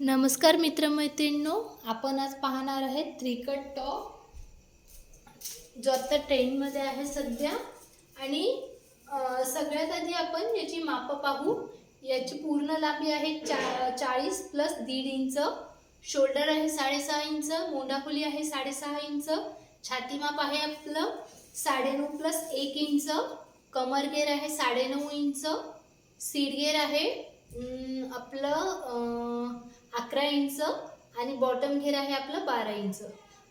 नमस्कार मित्रमैत्रिणींनो, आपण आज पाहणार आहे त्रिकट टॉप, जो आता ट्रेंडमध्ये आहे सध्या. आणि सगळ्यात आधी आपण याची मापं पाहू. याची पूर्ण लांबी आहे 40 प्लस 1.5 इंच, शोल्डर आहे 6.5 इंच, मोंढाखोली आहे 6.5 इंच, छाती माप आहे आपलं 9.5 प्लस 1 इंच, कमर घेर आहे 9.5 इंच, सीट घेर आहे आपलं 11 इंच आणि बॉटम घेर आहे आपलं 12 इंच.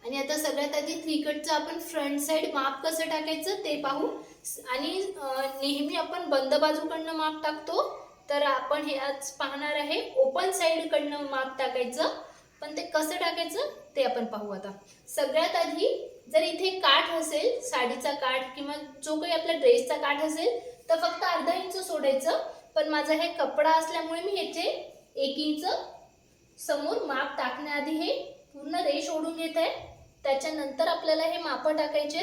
आणि आता सगळ्यात आधी थ्रीकटचं आपण फ्रंट साइड माप कसं टाकायचं ते पाहू. आणि नेहमी आपण बंद बाजूकडनं माप टाकतो, तर आपण हे आज पाहणार आहे ओपन साइडकडनं माप टाकायचं. पण ते कसं टाकायचं ते आपण पाहू. आता सगळ्यात आधी जर इथे काठ असेल, साडीचा काठ किंवा जो काही आपला ड्रेसचा काठ असेल, तर फक्त अर्धा इंच सोडायचं. पण माझा हे कपडा असल्यामुळे मी ह्याचे 1 इंच समोर माप टाकण्याआधी हे पूर्ण रेष ओढून घेत आहे. त्याच्यानंतर आपल्याला हे माप टाकायचे.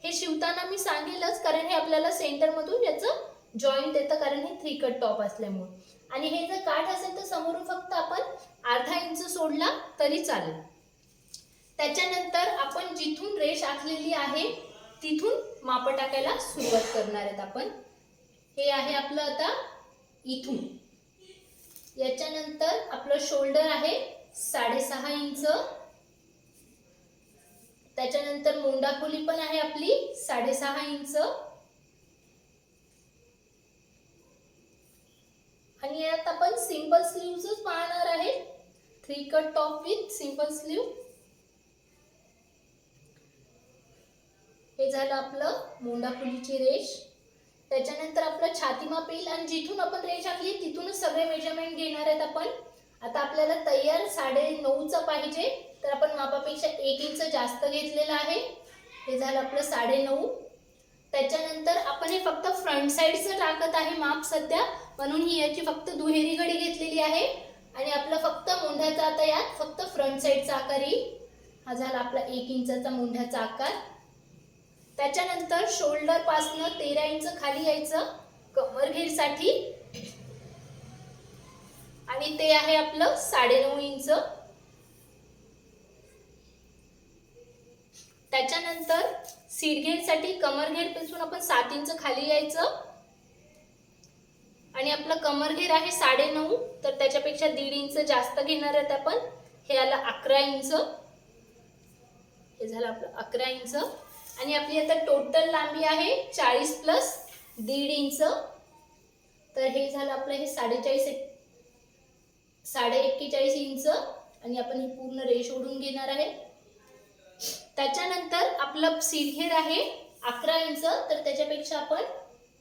हे शिवताना मी सांगेलच, कारण हे आपल्याला सेंटरमधून याचं जॉईंट येतं, कारण हे थ्रीकट टॉप असल्यामुळे. आणि हे जर काठ असेल तर समोरून फक्त आपण अर्धा इंच सोडला तरी चालेल. त्याच्यानंतर आपण जिथून रेष आखलेली आहे तिथून माप टाकायला सुरुवात करणार आहेत आपण. हे आहे आपलं आता इथून. याच्यानंतर आपलं शोल्डर आहे 6.5 इंच, त्याच्यानंतर मोंढाखोली पण आहे आपली 6.5 इंच. आणि यात आपण सिंपल स्लीव्हच पाहणार आहे, थ्रीकट टॉप विथ सिंपल स्लीव्ह. हे झालं आपलं मोंढाखोलीची रेष. त्याच्यानंतर आपलं छाती माप येईल आणि जिथून आपण रेष आखली तिथूनच सगळे मेजरमेंट घेणार आहेत आपण. आता आपल्याला तयार 9.5चा पाहिजे, तर आपण मापापेक्षा 1 इंच जास्त घेतलेला आहे. हे झालं आपलं 9.5. त्याच्यानंतर आपण हे फक्त फ्रंट साइडचं टाकत आहे माप सध्या, म्हणून ही याची फक्त दुहेरी घडी घेतलेली आहे. आणि आपलं फक्त मोंढ्याचा आता यात फक्त फ्रंट साइडचा आकार येईल. हा झाला आपला 1 इंचाचा मोंढ्याचा आकार. त्याच्यानंतर शोल्डर पासनं 13 इंच खाली यायचं कमर घेरसाठी, आणि ते आहे आपलं 9.5 इंच. त्याच्यानंतर सीट घेरसाठी कमर घेर पासून आपण 7 इंच खाली यायचं. आणि आपलं कमर घेर आहे 9.5, तर त्याच्यापेक्षा 1.5 इंच जास्त घेणार आहेत आपण. हे आलं 11 इंच. हे झालं आपलं 11 इंच. आणि आपली आता टोटल लांबी आहे 40 प्लस 1.5 इंच, तर हे झालं आपलं हे 41 इंच. आणि आपण ही पूर्ण रेष ओढून घेणार आहे. त्याच्यानंतर आपलं सीट घेर आहे 11 इंच, तर त्याच्यापेक्षा आपण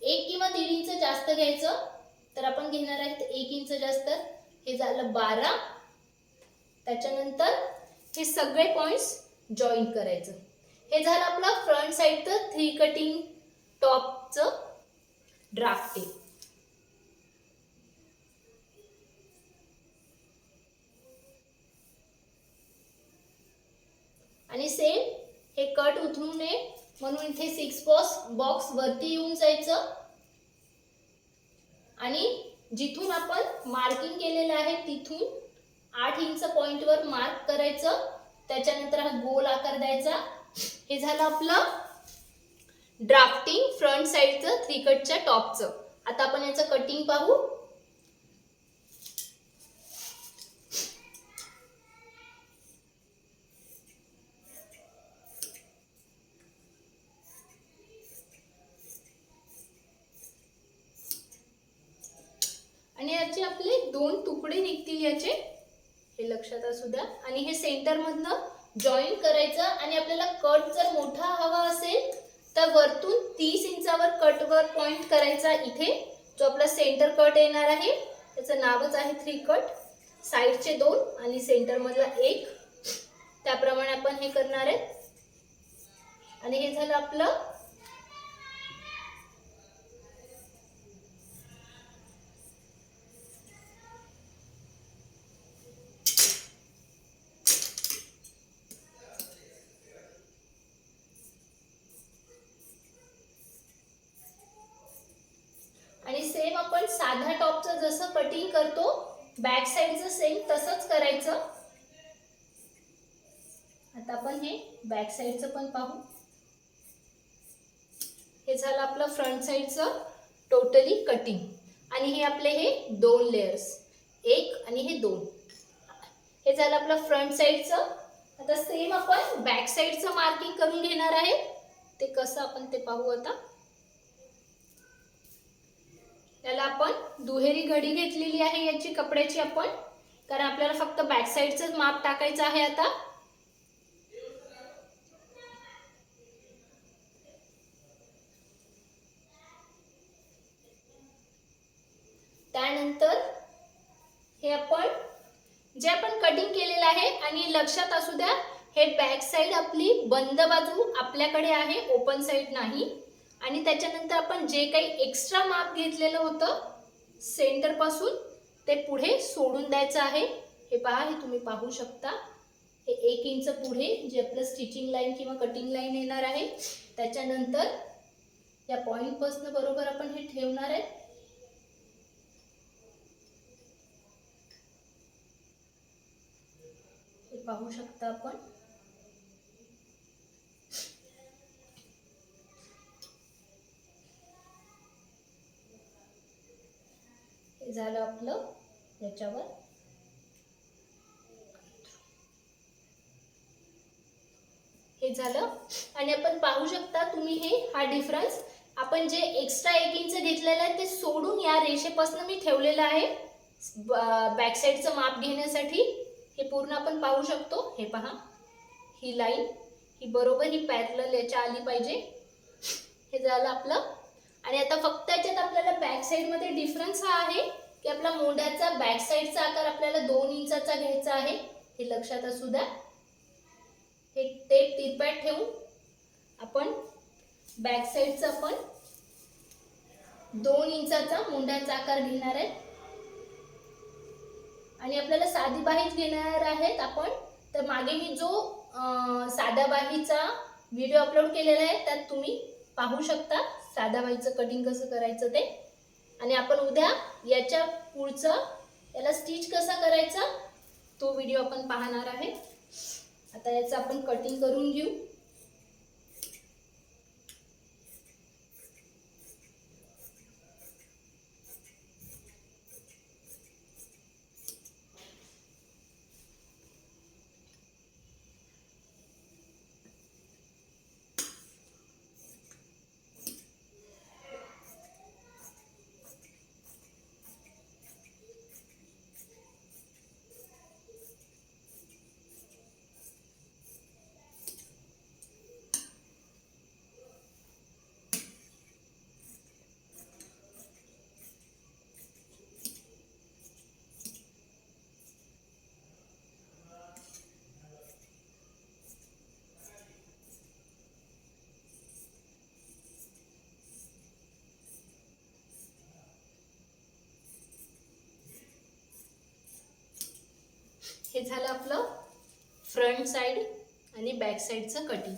1 किंवा 1.5 इंच जास्त घ्यायचं, तर आपण घेणार आहे 1 इंच जास्त. हे झालं 12. त्याच्यानंतर हे सगळे पॉइंट्स जॉईन करायचं. हे झालं आपलं फ्रंट साइडचं थ्री कटिंग टॉपचं ड्राफ्टिंग. आणि सेम हे कट उतरू नये म्हणून इथे 6 बॉक्स वरती येऊन जायचं. आणि जिथून आपण मार्किंग केलेलं आहे तिथून 8 इंच पॉइंट वर मार्क करायचं. त्याच्यानंतर हा गोल आकार द्यायचा. हे झालं आपलं ड्राफ्टिंग फ्रंट साइडचं थ्रीकटच्या टॉपचं. आता आपण याचं कटिंग पाहू. आणि याचे आपले 2 तुकडे निघतील याचे, हे लक्षात असू द्या. आणि हे सेंटर मधनं जॉईन करायचं. आणि आपल्याला कट जर मोठा हवा असेल तर वरतून 30 इंचावर कटवर पॉइंट करायचा. इथे जो आपला सेंटर कट येणार आहे त्याचं नावच आहे थ्रीकट. साइडचे 2 आणि सेंटर मधला 1, त्याप्रमाणे आपण हे करणार आहे. आणि हे झालं आपलं आणि सेम आपण साधा टॉपचं जसं कटिंग करतो बॅक साईडचं सेम तसंच करायचं. आता आपण हे बॅक साईडचं पण पाहू. हे झालं आपलं फ्रंट साईडचं टोटली कटिंग. आणि हे आपले हे 2 लेयर्स, 1 आणि हे 2. हे झालं आपलं फ्रंट साईडचं. आता सेम आपण बॅक साईडचं मार्किंग करून घेणार आहे. ते कसं आपण ते पाहू आता. त्याला आपण दुहेरी घडी घेतलेली आहे याची कपड्याची आपण, कारण आपल्याला फक्त बॅक साईडचंच माप टाकायचं आहे आता. त्यानंतर हे आपण जे आपण कटिंग केलेलं आहे, आणि लक्षात असू द्या हे बॅक साईड आपली बंद बाजू आपल्याकडे आहे, ओपन साईड नाही. आणि त्याच्यानंतर आपण जे काही एक्स्ट्रा माप घेतलेलं होतं सेंटर पासून ते पुढे सोडून द्यायचं आहे. हे पहा, हे तुम्ही पाहू शकता. हे 1 इंच पुढे जे आपलं स्टिचिंग लाईन किंवा कटिंग लाईन येणार आहे, त्याच्यानंतर या पॉइंट पासून बरोबर आपण हे ठेवणार आहे. हे पाहू शकता आपण. हे झालं आपलं याच्यावर. हे झालं. आणि आपण पाहू शकता तुम्ही हे हा डिफरन्स आपण जे एक्स्ट्रा 1 इंच घेतलेलं आहे ते सोडून या रेषेपासून मी ठेवलेलं आहे बॅक साईडचं माप घेण्यासाठी. हे पूर्ण आपण पाहू शकतो. हे पहा, ही लाईन ही बरोबर ही पॅरलल याच्या आली पाहिजे. हे झालं आपलं. आणि आता फक्त याच्यात आपल्याला बॅक साईडमध्ये डिफरन्स हा आहे की आपला मोंढ्याचा बॅक साईडचा आकार आपल्याला 2 इंचाचा घ्यायचा आहे. हे लक्षात असू द्या. हे टेप तिरप्यात ठेवून आपण बॅक साईडचा आपण 2 इंचाचा मोंढ्याचा आकार घेणार आहे. आणि आपल्याला साधी बाहीच घेणार आहेत आपण. तर मागे मी जो साध्या बाहीचा व्हिडिओ अपलोड केलेला आहे त्यात तुम्ही पाहू शकता साध्या बाहीचं कटिंग कसं करायचं ते. आणि आपण उद्या याच्या पुढचं याला स्टिच कसा करायचा तो व्हिडिओ आपण पाहणार आहे. आता याचं आपण कटिंग करून घेऊ. हे झालं आपलं फ्रंट साइड आणि बॅक साइडचं कटिंग.